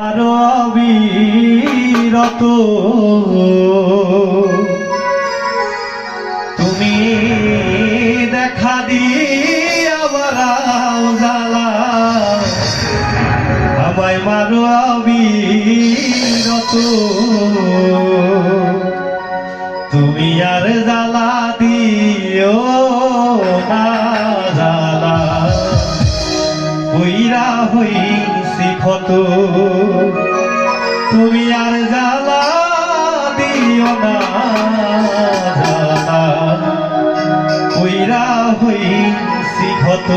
আরো অবিরত তুমি দেখা দিয়া বাড়াও জ্বালা আমায় মারো অবিরত তুমি আর জ্বালা দিও না জ্বালা হইরা হইছি ক্ষত তুমি আর জ্বালা দিও না জ্বালা হইরা হইছি ক্ষত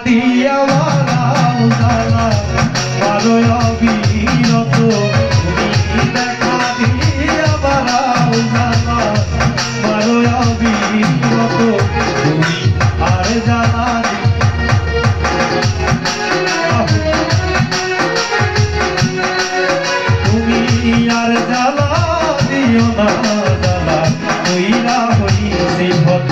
দিয়া বাড়াও জ্বালা মারো অবিরত তুমি দেখা দিয়া বাড়াও জ্বালা মারো অবিরত তুমি আর জ্বালা তুমি আর জ্বালা দিও না জ্বালা হইরা হইছি ক্ষত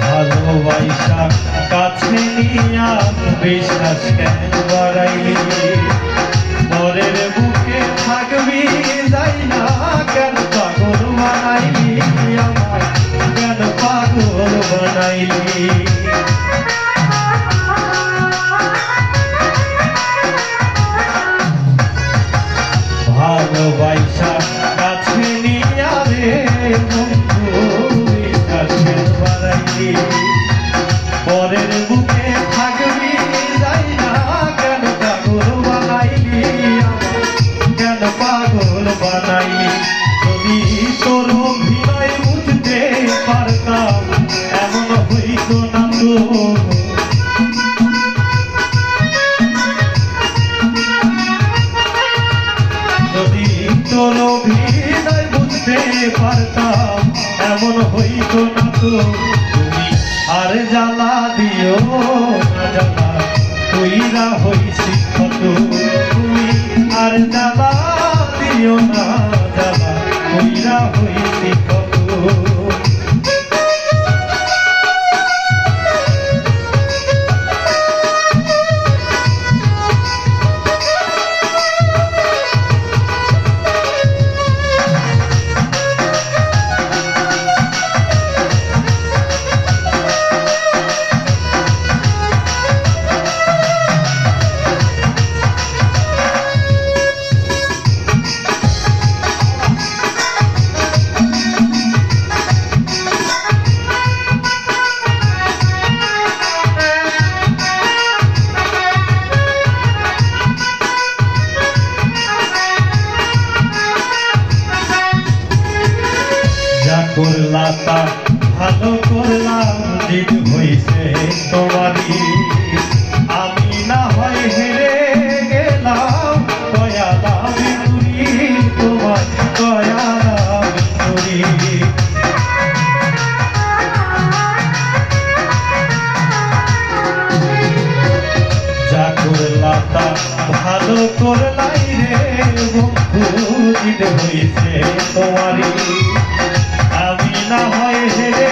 ভালোবাসা কাছে নিয়া বিশ্বাস কেন বাড়াইলি পরের বুকে থাকবি যাই না কেন পাগল বানাইলি আমায় কেন পাগল বানাইলি ভালোবাসা কাছে নিয়া রে বন্ধু বিশ্বাস কেন বাড়াইলি পরের বুকে থাকবি যাই না কেন পাগল বানাইলি কেন পাগল বানাইলি যদি তোর অভিনয় বুঝতে পারতাম এমন হইত না তো যদি তোর অভিনয় বুঝতে পারতাম এমন হইত না তো আর জ্বালা দিও না জ্বালা হইরা হইছি ক্ষত তুমি আর জ্বালা দিও না জ্বালা হইরা হইছি ক্ষত করলা তা ভালো করলাম দিন হইছে তোমারই আমি না হয় হেরে গেলাম দয়ালা বিনুরি তোমার দয়ালা বিনুরি যা করলা তা ভালো করলাই রে বন্ধু দিন হইছে তোমারই আমি না হয় হেরে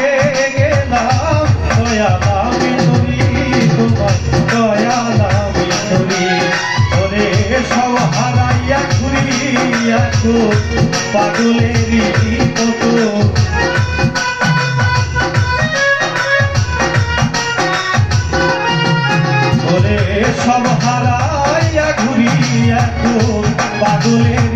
গেলাম দয়ালা বিনুরি দয়াল আমি তোরে ওরে সব হারাইয়া ঘুরি এখন পাগলেরই মতো ওরে সব হারাইয়া ঘুরি এখন পাগলের